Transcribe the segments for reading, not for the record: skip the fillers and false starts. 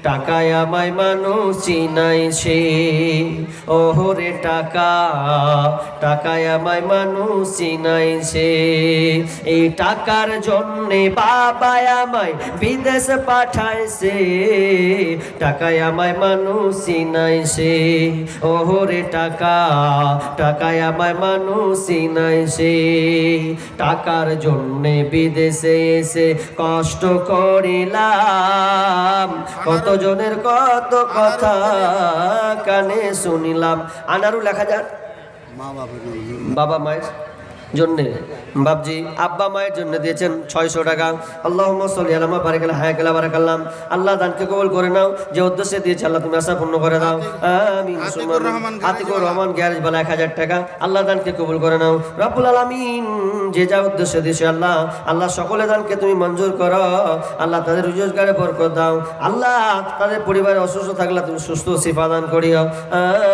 টাকায় আমায় মানুষ চিনাইছে। ওহরে টাকা, টাকায় আমায় মানুষ চিনাইছে। এই টাকার জন্যে বাবা আমায় বিদেশ পাঠাইছে। টাকায় আমায় মানুষ চিনাইছে। ওহরে টাকা, টাকায় আমায় মানুষ চিনাইছে। টাকার জন্যে বিদেশে এসে কষ্ট করিলাম, কতজনের কত কথা কানে শুনিলাম। আনারু লেখা যাক বাবা মায়ের জন্যে, বাপজি আব্বা মায়ের জন্য দিয়েছেন 600 টাকা। আল্লাহুম্মা সাল্লি আলা বারিক আলা হায়াকালা বারাকাল্লাম। আল্লাহ দানকে কবুল করে নাও, যে উদ্দেশ্যে দিয়েছে আল্লাহ তুমি আশা পূর্ণ করে দাও, আমিন। আতিকুর রহমান গ্যারেজ বলা 1000 টাকা। আল্লাহ দানকে কবুল করে নাও রব্বুল আলামিন। যে যা উদ্দেশ্যে দিয়েছে আল্লাহ, আল্লাহ সকলে দানকে তুমি মঞ্জুর করো। আল্লাহ তাদের রোজগারে বরকত দাও। আল্লাহ তাদের পরিবারে অসুস্থ থাকলে তুমি সুস্থ শিফা দান করিও,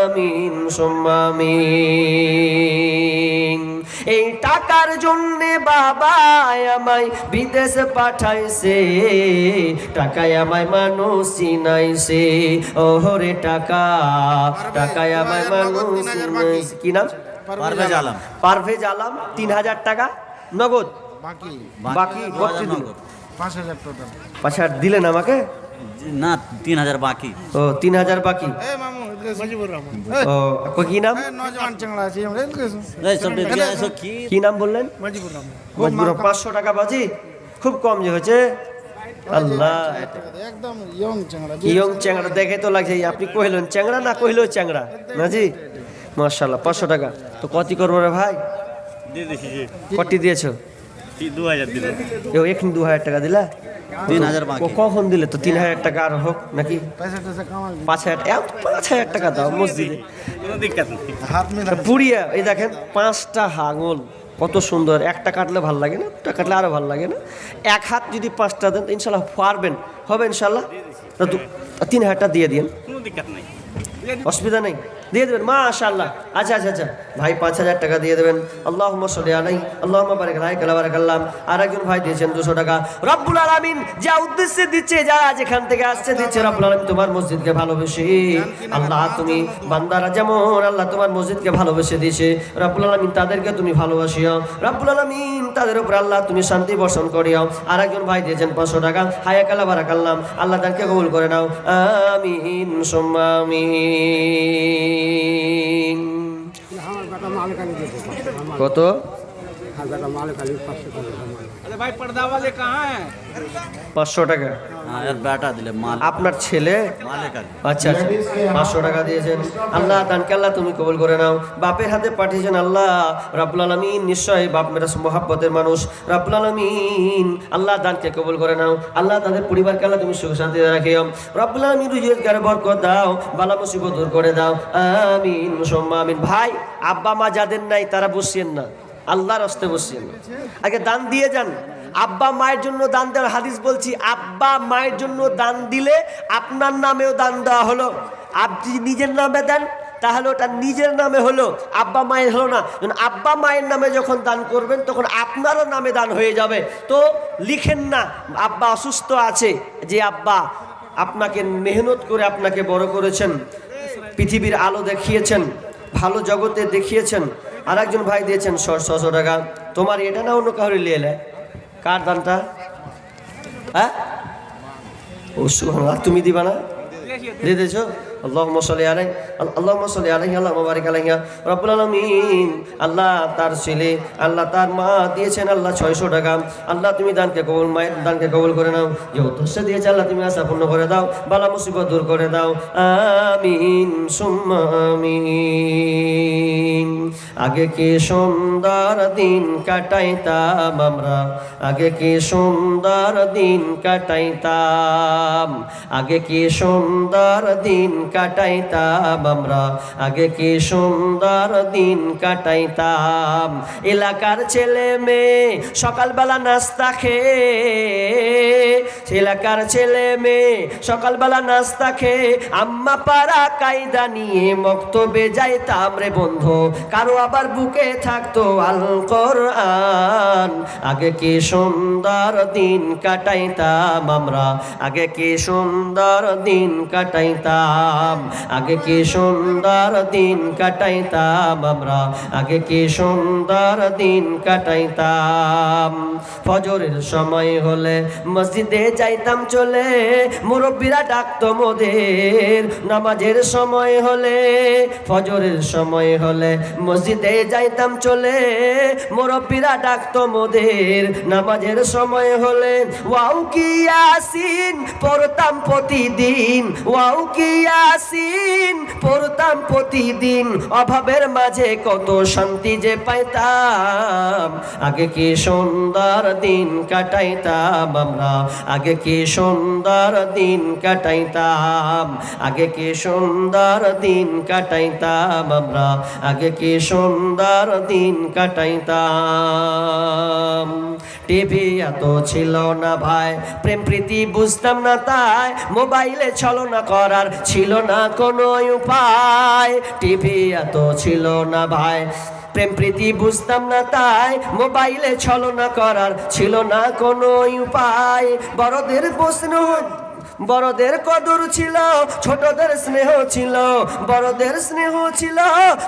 আমিন সুম্মা আমিন। এই টাকার জন্যে বাবা আমায় বিদেশে পাঠাইছে। টাকায় আমায় মানুষ চিনাইছে। ওহরে টাকা, টাকায় আমায় মানুষ চিনাইছে। কি নাম? পারভেজ আলম। পারভেজ আলম 3000 টাকা নগদ। বাকি কত দিল? 5000 টোটাল। 5000 দিলেন আমাকে? না, 3000 বাকি। ও 3000 বাকি। এ মামু মজিবুর রহমান। ও কি নাম? নজওয়ান চাংলা আছে আমরা এলকেছো। এই সব দিয়ে এসো কি? কি নাম বললেন? মজিবুর রহমান। মজবুর 500 টাকা বাজি, খুব কম যে হয়েছে। আল্লাহ, একদম ইয়ং চাংলা। ইয়ং চ্যাংড়া দেখে তো লাগছে। আপনি কইলেন চ্যাংড়া না কইলেও চ্যাংড়া না জি? মাশাআল্লাহ 500 টাকা তো কত করবো রে ভাই? দিয়ে দিছি জি। কটি দিয়েছো? 2000 দিল। এও এখন 2000 টাকা দিলা? 3000 বাকি। ও কখন দিলে তো? 3000 টাকা আর হোক নাকি? পয়সা টয়সা কামাই। 5000 টাকা দাও মসজিদে। কোনো দিক্কত নেই। হাত মিলা। পুরিয়া এই দেখেন 5টা আঙুল কত সুন্দর। একটা কাটলে ভালো লাগে না? একটা কাটলে আরো ভালো লাগে না? এক হাত যদি 5টা দেন ইনশাল্লাহ পারবেন, হবে ইনশাল্লাহ। 3000টা দিয়ে দিন, কোনো দিক্কত নেই। অসুবিধা নেই, দিয়ে দেবেন মাশাআল্লাহ। আচ্ছা আচ্ছা আচ্ছা ভাই 5000 টাকা দিয়ে দেবেন। আল্লাহুম্মা সাল্লি আলাইহি আল্লাহুম্মা বারিক আলাইহি ওয়া বারাকাল্লাম। আর একজন ভাই দিয়েছেন 200 টাকা। রব্বুল আলামিন যা উদ্দেশ্যে দিচ্ছে, যারা যেখান থেকে আসছে দিচ্ছে, রব্বুল আলামিন তোমার মসজিদকে ভালোবেসে আল্লাহ তুমি বান্দারা যেমন আল্লাহ তোমার মসজিদকে ভালোবেসে দিয়েছে, রব্বুল আলামিন তাদেরকে তুমি ভালোবাসিও। রব্বুল আলামিন তাদের উপর আল্লাহ তুমি শান্তি বর্ষণ করিও। আর একজন ভাই দিয়েছেন 500 টাকা। হায়াকালা বারাকাল্লাম। আল্লাহ তাদেরকে কবুল করে নাও, আমিন সুম্মা আমিন। কত? अरे भाई पर्दा वाले कहाँ हैं? 500 টাকা। হ্যাঁ, এর বেটা দিলে মাল। আপনার ছেলে? মালিক আর। আচ্ছা আচ্ছা 500 টাকা দিয়েছেন। আল্লাহ দানকে আল্লাহ তুমি কবুল করে নাও। বাপের হাতে পাঠিয়েছেন আল্লাহ রাব্বুল আলামিন। নিশ্চয় বাপ মেরা মহব্বতের মানুষ, রাব্বুল আলামিন আল্লাহ দানকে কবুল করে নাও। আল্লাহ তাদের পরিবারকে আল্লাহ তুমি সুখ শান্তিতে রাখিও। রাব্বুল আলামিন রুজিগারে বরকত দাও, বালা মুসিবত দূর করে দাও, আমিন সুম্মা আমিন। ভাই আব্বা মা যাদের নাই তারা বসছেন না, আল্লাহর হস্তে বসছেন না, আগে দান দিয়ে যান। আব্বা মায়ের জন্য দান দেওয়ার হাদিস বলছি, আব্বা মায়ের জন্য দান দিলে আপনার নামেও দান দেওয়া হলো। আপনি নিজের নামে দেন তাহলে ওটা নিজের নামে হলো, আব্বা মায়ের হলো না। আব্বা মায়ের নামে যখন দান করবেন তখন আপনারও নামে দান হয়ে যাবে। তো লিখেন না আব্বা অসুস্থ আছে, যে আব্বা আপনাকে মেহনত করে আপনাকে বড় করেছেন, পৃথিবীর আলো দেখিয়েছেন, ভালো জগতে দেখিয়েছেন। আর একজন ভাই দিয়েছেন 600 টাকা। তোমার এটা না অন্য কাউরে নিয়ে এলে? কার দানটা? হ্যাঁ ও সুবহানাল্লাহ, তুমি দিবা না? দিয়ে দিয়েছো। আল্লাহুম্মা সাল্লি আলাইহি আল্লাহুম্মা সাল্লি আলাইহি আল্লাহুম্মা বারিক আলাইহি। রব্বুল আলামিন আল্লাহ তার ছেলে আল্লাহ তার মা দিয়েছেন আল্লাহ 600 টাকা। আল্লাহ তুমি দানকে কবুল, মায়ের দানকে কবুল করে নাও। যে উদ্দেশ্যে দিয়েছে আল্লাহ তুমি আশা পূর্ণ করে দাও, বালা মুসিবত দূর করে দাও, আমিন সুম্মা আমিন। আগে কি সুন্দর দিন কাটাইতাম আমরা, আগে কি সুন্দর দিন কাটাইতাম, আগে কি সুন্দর দিন কাটাইতাম আমরা, আগে কি সুন্দর দিন কাটাইতাম। এলাকার ছেলে মেয়ে সকালবেলা নাস্তা খেয়ে, এলাকার ছেলে মেয়ে সকালবেলা নাস্তা খেয়ে আম্মা পাড়া কায়দা নিয়ে মক্তবে যাইতাম রে বন্ধু, কারো আবার বুকে থাকতো আল কোরআন। আগে কি সুন্দর দিন কাটাইতাম আমরা, আগে কি সুন্দর দিন কাটাইতাম, আগে কি সুন্দর দিন কাটাইতাম আমরা, আগে কি সুন্দর দিন কাটাইতাম। ফজরের সময় হলে মসজিদে যাইতাম চলে, মুরব্বীরা ডাকতো মোদের। নামাজের সময় হলে, ফজরের সময় হলে মসজিদে যাইতাম চলে, মুরব্বীরা ডাকতো মোদের। নামাজের সময় হলে ওয়াও কি ইয়াসিন পড়তাম প্রতিদিন, ওয়াও কি ইয়াসিন পড়তাম প্রতিদিন। অভাবের মাঝে কত শান্তি যে পাইতাম, আগে কি সুন্দর দিন কাটাইতাম আমরা, আগে কি সুন্দর দিন কাটাইতাম, আগে কি সুন্দর দিন কাটাইতাম আমরা, আগে কি সুন্দর দিন কাটাইতাম। টিভি এত ছিল না ভাই, প্রেম প্রীতি বুঝতাম না তাই, মোবাইলে ছলনা করার ছিল না কোনো উপায়। টিভি এত ছিল না ভাই, প্রেম প্রীতি বুঝতাম না তাই, মোবাইলে ছলনা করার ছিল না কোনো উপায়। বড়দের প্রশ্ন, বড়দের কদর ছিল, ছোটদের স্নেহ ছিল, বড়দের স্নেহ ছিল,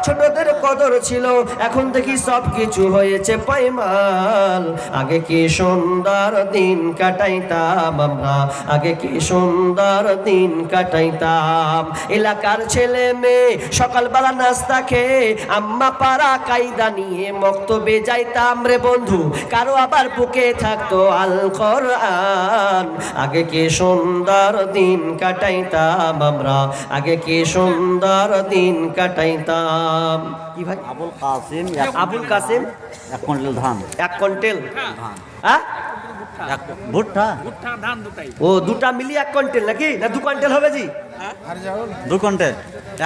ছোটদের কদর ছিল। এখন দেখি সব কিছু হয়েছে পাইমাল। আগে কি সুন্দর দিন কাটাইতাম আমরা, আগে কি সুন্দর দিন কাটাইতাম। এলাকার ছেলে মেয়ে সকালবেলা নাস্তা খেয়ে আম্মা পাড়া কায়দা নিয়ে মক্তবে যাইতাম রে বন্ধু, কারো আবার বুকে থাকতো আল কোরআন। আগে কি সুন্দর দিন কাটাইতাম আমরা, আগে কি সুন্দর দিন কাটাইতাম। কি ভাই? আবুল কাসিম আবুল কাসিম 1 কুইন্টাল ধান। 1 কুইন্টাল ধান হ্যাঁ, ভুট্টা भुट्टा धान दुटाई ও দুটা মিলিয়ে 1 কুইন্টাল নাকি, না 2 কুইন্টাল হবে জি? हर जाओ 2 কুইন্টাল।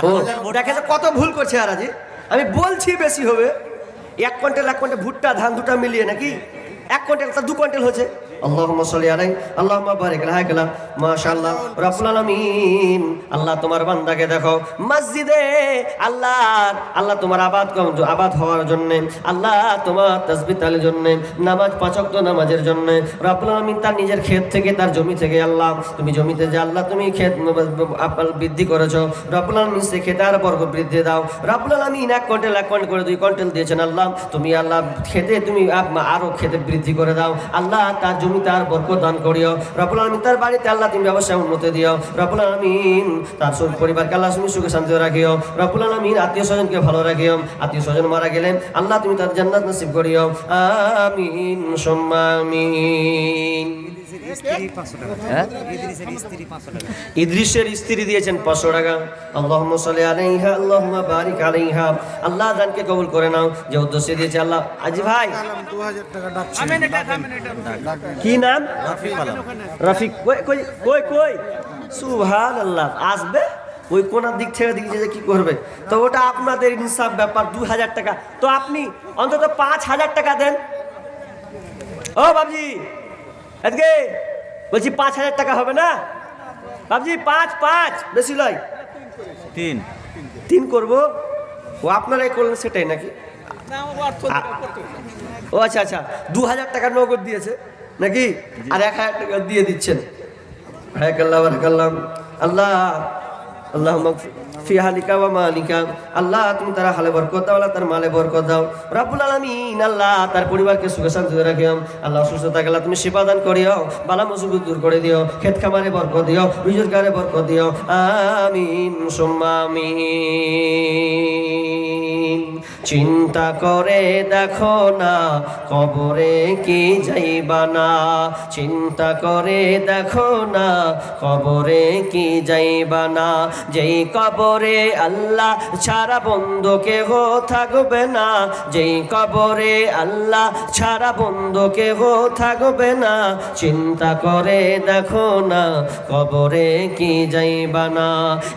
ও দেখে যে কত ভুল করছে আর আজি, আমি বলছি বেশি হবে। 1 কুইন্টাল 1 কুইন্টাল ভুট্টা ধান দুটা মিলিয়ে নাকি 1 কুইন্টাল, তা 2 কুইন্টাল হচ্ছে। আল্লাহুম্মা সাল্লি আলাইহি আল্লাহুম্মা বারিক আলাইহি কালাম মাশাআল্লাহ রাব্বুল আলামিন। আল্লাহ তোমার বান্দাকে দেখো মসজিদে, আল্লাহ আল্লাহ তোমার আবাদ হওয়ার জন্য, আল্লাহ তোমার তাসবিহ তাহলিলের জন্য, নামাজ 5 ওয়াক্ত নামাজের জন্য রাব্বুল আলামিন তার নিজের ক্ষেত থেকে, তার জমি থেকে, আল্লাহ তুমি জমিতে যে আল্লাহ তুমি ক্ষেত বৃদ্ধি করেছো, রাব্বুল আলামিন সে ক্ষেতে আর বরকত বৃদ্ধি দাও। রাব্বুল আলামিন 1 কুইন্টাল 1 কুইন্টাল করে 2 কুইন্টাল দিয়েছেন, আল্লাহ তুমি আল্লাহ খেতে তুমি আরো খেতে বৃদ্ধি করে দাও। আল্লাহ তার জমি তার বরকত দান করিও রব্বুল আলামিন, তার বাড়িতে আল্লাহ তুমি ব্যবসা উন্নতি দিও রব্বুল আলামিন, তার পরিবারকে আল্লাহ তুমি সুখে শান্তি রাখিও রব্বুল আলামিন, আত্মীয় স্বজনকে ভালো রাখিও, আত্মীয় স্বজন মারা গেলেন আল্লাহ তুমি তার জান্নাত নসিব করিও, আমিন সুম্মা আমিন। ইদ্রিসের স্ত্রী দিয়েছেন 500 টাকা। আল্লাহুম্মা সাল্লি আলাইহা আল্লাহুম্মা বারিক আলাইহা। আল্লাহ দানকে কবুল করে নাও, যে উদ্দেশ্যে দিয়েছে আল্লাহ। আজি ভাই 2000 টাকা ডাকছে কি নাম? রফিক। কই কই কই সুবহানাল্লাহ, আসবে ওই কোনার দিক থেকে দিকে যে কি করবে, তো ওটা আপনাদের ইনসাফ ব্যাপার। 2000 টাকা তো আপনি অন্তত 5000 টাকা দেন। ও বাবজি এদিকে বলছি 5000 টাকা হবে না বাবজি? 5 বেশি লয়, 3 করবো। ও আপনারাই করলেন সেটাই নাকি? ও আচ্ছা আচ্ছা, 2000 টাকা নগদ দিয়েছে নাকি, আর 1000 টাকা দিয়ে দিচ্ছেন। আল্লাহ আল্লাহ ফি হালিকা ওয়া মালিকা, আল্লাহ তুমি তার হালে বরকত দাও, আল্লাহ তার মালে বরকত দাও রব্বুল আলামিন। আল্লাহ তার পরিবারকে সুখে শান্তিতে রাখিও, আল্লাহ সুস্থতা গেলা তুমি সেবা দান করিও, বালা মুসিবত দূর করে দিও, ক্ষেত খামারে বরকত দিও, রুজগারে বরকত দিও, আমিন সুম্মা আমিন। চিন্তা করে দেখো না কবরে কি যাইবা না, চিন্তা করে দেখো না কবরে কি যাইবা না, যেই কবরে আল্লাহ ছাড়া বন্ধু কেহ থাকবে না, যেই কবরে আল্লাহ ছাড়া বন্ধু কেহ থাকবে না, চিন্তা করে দেখো না কবরে কি যাইবা না।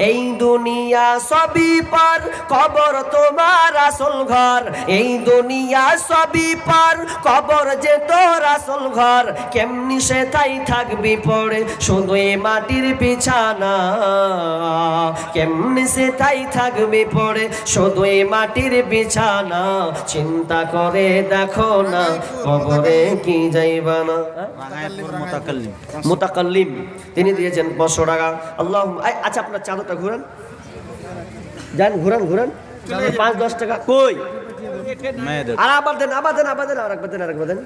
এই দুনিয়া সবই পার, কবর তোমার আসল ঘর, এই দুনিয়া সবই পার, কবর যে তোর আসল ঘর। কেমনি সে তাই থাকবি পড়ে শুধু এই মাটির বিছানা, কেমনি সে তাই থাকবি পড়ে শুধু এই মাটির বিছানা, চিন্তা করে দেখো না কবরে কি যাইবা না। মোতাকাল্লিম। মুতাকাল্লিম তিনি দিয়েছেন 500 টাকা। আল্লাহ আচ্ছা আপনার চাদরটা ঘুরান, যান ঘুরান ঘুরান, 5-10 টাকা কই মেয়েদের আর আবার দেন, আবার দেন, আবার দেন, আরেকবার দেন, আরেকবার দেন,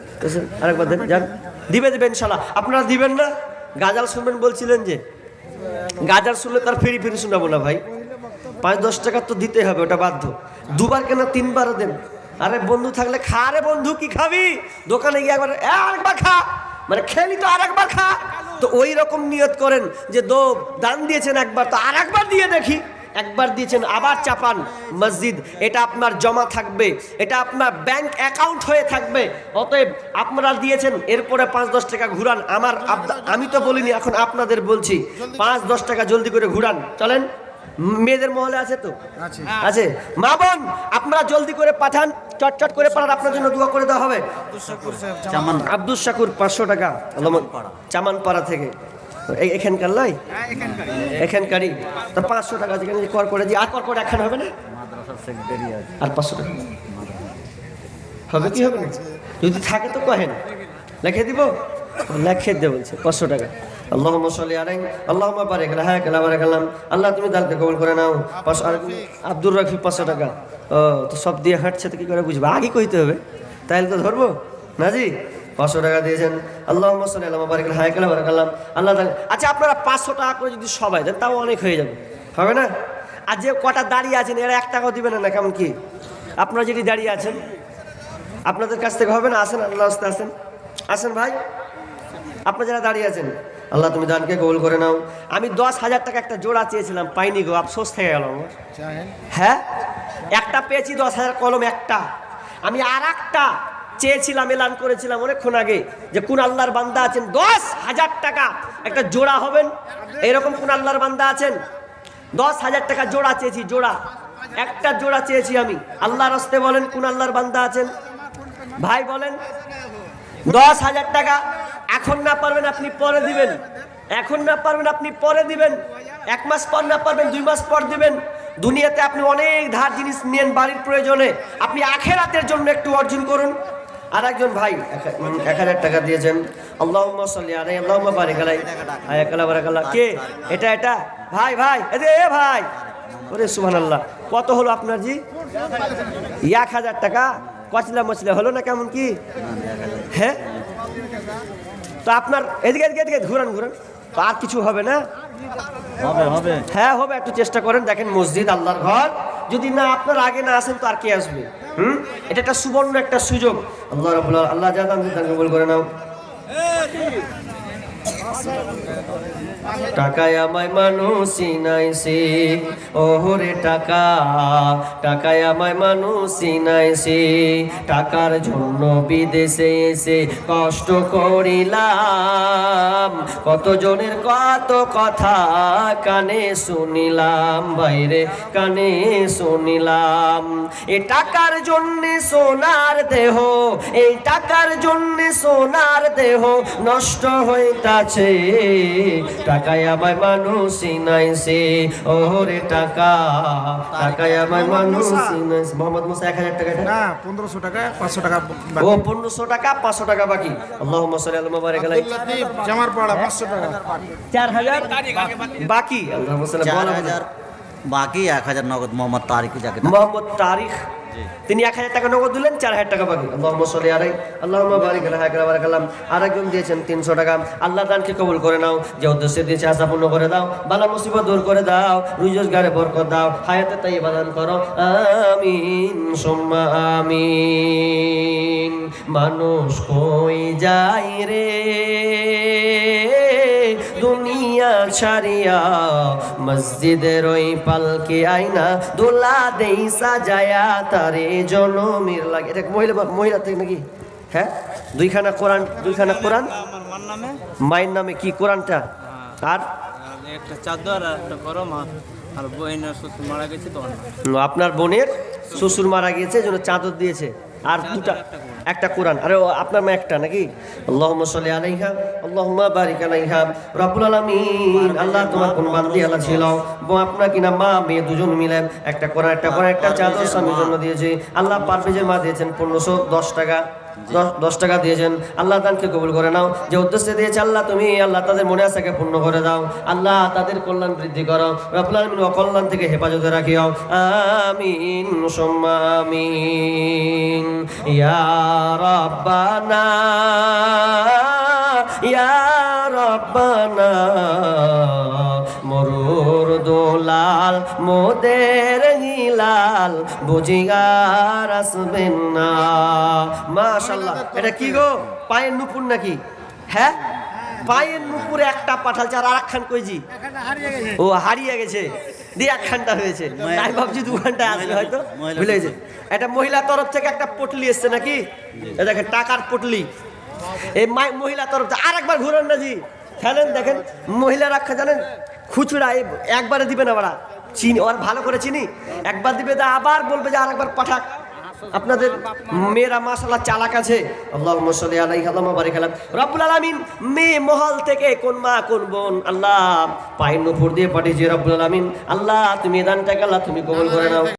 আরেকবার দেন, যান দিবে ইনশাল্লাহ। আপনারা দিবেন না? গাজাল শুনবেন বলছিলেন যে, গাজাল শুনলে তার ফিরি ফিরি শোনাবো না ভাই, 5-10 টাকা তো দিতে হবে, ওটা বাধ্য। দুবার কেন 3বারও দেন। আরে বন্ধু থাকলে খা, রে বন্ধু কি খাবি, দোকানে গিয়ে একবার আরেকবার খা, মানে খেলি তো আরেকবার খা। তো ওই রকম নিয়ত করেন যে দান দিয়েছেন একবার, তো আরেকবার দিয়ে দেখি। একবার দিয়েছেন আবার চাপান মসজিদ, এটা আপনার জমা থাকবে, এটা আপনার ব্যাংক অ্যাকাউন্ট হয়ে থাকবে। অতএব আপনারা দিয়েছেন, এরপরে 5-10 টাকা ঘুরান। আমি তো বলিনি, এখন আপনাদের বলছি, 5-10 টাকা জলদি করে ঘুরান। চলেন, মেয়েদের মহলে আছে তো, আছে। মা বোন আপনারা জলদি করে পাঠান, চটচট করে পাঠান, আপনার জন্য দোয়া করে দেওয়া হবে। আব্দুল শাকুর 500 টাকা, চামানপাড়া থেকে, এখানকার লাই, এখানকারই। তো 500 টাকা যেখানে কর করে দিই, আর কর করে একখান হবে না, আর 500 টাকা হবে কি হবে না? যদি থাকে তো কহেন, লেখে দিব, লেখে দেব বলছে 500 টাকা। আল্লাহুম্মা সাল্লি আলাইহি আল্লাহুম্মা বারিক আলা হায়াকালা বারাকাল্লাম। আল্লাহ তুমি দানকে কবুল করে নাও। আব্দুর রাফি 500 টাকা। ও তো সব দিয়ে হাঁটছে তো কি করে বুঝবো, আগে কইতে হবে, তাইলে তো ধরবো না জি। 500 টাকা দিয়েছেন। আল্লাহুম্মা সাল্লি আলা বারিক আলা হায়াকালা বারাকাল্লাম। আল্লাহ তাআলা আচ্ছা আপনারা 500 টাকা করে যদি সবাই দেন তাও অনেক হয়ে যাবে, হবে না? আর যে কটা দাঁড়িয়ে আছেন এরা 1 টাকাও দিবেন না, কেমন কি? আপনারা যদি দাঁড়িয়ে আছেন আপনাদের কাছ থেকে হবে না? আসেন, আল্লাহ রাস্তে আসেন, আসেন ভাই, আপনারা যারা দাঁড়িয়ে আছেন, আল্লাহ তুমি দানকে কবুল করে নাও। আমি 10,000 টাকা একটা জোড়া চেয়েছিলাম, পাইনি গো, আফসোস থেকে গেল আমার। হ্যাঁ, একটা পেয়েছি 10,000 কলম একটা। আমি আর একটা চেয়েছিলাম, এলান করেছিলাম অনেকক্ষণ আগে যে কোন আল্লাহর বান্দা আছেন 10,000 টাকা একটা জোড়া হবেন, এরকম কোন আল্লাহর বান্দা আছেন? 10,000 টাকা জোড়া চেয়েছি, জোড়া, একটা জোড়া চেয়েছি আমি। আল্লাহর রাস্তে বলেন কোন আল্লাহর বান্দা আছেন ভাই, বলেন। 10,000 টাকা এখন না পারবেন আপনি পরে দিবেন, এখন না পারবেন আপনি পরে দিবেন, 1 মাস পর না পারবেন 2 মাস পর দিবেন। দুনিয়াতে আপনি অনেক ধার জিনিস নেন বাড়ির প্রয়োজনে, আপনি আখিরাতের জন্য একটু অর্জন করুন। আর একজন ভাই 1000 টাকা দিয়েছেন। আল্লাহুম্মা সাল্লি আলাইহি আল্লাহুম্মা বারিক আলাইহি হায়াকালা বারাকাল্লাহ। কে এটা? এটা ভাই, ভাই এ ভাই, ওরে সুবহানাল্লাহ। কত হলো আপনার জি? 1000 টাকা। কচলা মচলা হলো না, কেমন কি? হ্যাঁ, তো আপনার এদিকে এদিকে এদিকে ঘুরান ঘুরান, তো আর কিছু হবে না? হবে হবে, হ্যাঁ হবে, একটু চেষ্টা করেন। দেখেন মসজিদ আল্লাহর ঘর, যদি না আপনার আগে না আসেন তো আর কে আসবে? এটা একটা সুবর্ণ একটা সুযোগ। আল্লাহ রাব্বুল আলামিন, আল্লাহ যা দান দিতে কবুল করে নাও। টাকায় আমায় মানুষ চিনাইছে, ওহরে টাকা, টাকায় আমায় মানুষ চিনাইছে, টাকার জন্য বিদেশে এসে কষ্ট করিলাম, কতজনের কত কথা কানে শুনিলাম, বাইরে কানে শুনিলাম। এ টাকার জন্যে সোনার দেহ, এই টাকার জন্যে সোনার দেহ নষ্ট হইতাছে, টাকায় আমায় মানুষ চিনাইছে, ওরে টাকা, টাকায় আমায় মানুষ চিনাইছে। মোহাম্মদ মুসা 1000 টাকা না, 1500 টাকা, 500 টাকা। ও 1500 টাকা, 500 টাকা বাকি। আল্লাহুম্মা সাল্লি আলা মুবারক আলাইহি। জামার পাড়া 500 টাকা, 4000 বাকি। আল্লাহুম্মা সাল্লি 4000 বাকি, 1000 নগদ। মোহাম্মদ তারিক, যাকে মোহাম্মদ তারিক, তিনি 1000 টাকা নগদ দিলেন, 4000 টাকা বাকি। আল্লাহুম্মা সাল্লি আলাইহি আল্লাহুম্মা বারিক আলা হায়াকালা বারাকাল্লাম। আরেকজন দিয়েছেন 300 টাকা। আল্লাহ দানকে কবুল করে নাও, যে উদ্দেশ্যে দিয়েছে আশা পূর্ণ করে দাও, বালা মুসিবত দূর করে দাও, রুজগারে বরকত দাও, হায়াতে তাইয়্যিবা দান করো, আমিন সুম্মা আমিন। মানুষ কই যায় রে দুনিয়া ছাড়িয়া মসজিদের ওই পালকে আইনা দোলা দেই সাজায়া তারে জনমের লাগে। এটা মহিলা থেকে নাকি? হ্যাঁ, দুইখানা কোরআন আমার মার নামে মায়ের নামে কি কোরআনটা আর একটা চাদর আর একটা গরম আর বইনের শ্বশুর মারা গেছে তো আপনার বোনের শ্বশুর মারা গিয়েছে এই জন্য চাদর দিয়েছে আর দুটা একটা কোরআন। আরে আপনার মা একটা নাকি? আল্লাহুম্মা সাল্লি আলাইহা আল্লাহুম্মা বারিক আলাইহা। রব্বুল আলামিন আল্লাহ তোমার কোন বান্দি আল্লাহ ছিল আপনার কিনা মা মেয়ে দুজন মিলে একটা কোরআন একটা চাদর স্বামীর জন্য দিয়েছে। আল্লাহ পারভেজের মা দিয়েছেন 1510 টাকা, 10 টাকা দিয়েছেন। আল্লাহ দানকে কবুল করে নাও। যে উদ্দেশ্যে দিয়েছে আল্লাহ তুমি আল্লাহ তাদের মনে আশাকে পূর্ণ করে দাও। আল্লাহ তাদের কল্যাণ বৃদ্ধি করো। রব্বুল আলামিন অকল্যাণ থেকে হেফাজতে রাখিও। আমিন সুম্মা আমিন। ইয়া রাব্বানা ইয়া রাব্বানা মরুর দোলাল মোদের হিলাল বুঝিগার আসবেন না। মাশাআল্লাহ, এটা কি গো পায়ের নুপুর নাকি? হ্যাঁ, পায়ের নুপুরে একটা পাঠালছে আর আরেকখান কইজি ও হারিয়ে গেছে দিয়ে একখানটা হয়েছে। তাই ভাবছি 2 ঘন্টায় আসবে হয়তো, ভুলে গেছে। এটা মহিলা তরফ থেকে একটা পটলি এসছে নাকি? এই দেখেন টাকার পটলি, এই মহিলা তরফ থেকে। আরেকবার ঘুরান না জি, ফেলেন দেখেন মহিলা রাখা জানেন খুচরা একবারে দিবে না বাড়া, চিনি আর ভালো করে চিনি একবার দিবে দা আবার বলবে যে আরেকবার পাঠাক। আপনাদের মেয়েরা মাশাআল্লাহ চালাক আছে। আল্লাহুম্মা সাল্লি আলাইহি আল্লাহুম্মা বারিক আলাইহি। রব্বুল আলামিন মেয়ে মহল থেকে কোন মা কোন বোন আল্লাহ পায়ের নুপুর দিয়ে পাঠিয়েছে। রব্বুল আলামিন আল্লাহ তুমি দানটাকে আল্লাহ তুমি কবুল করে নাও।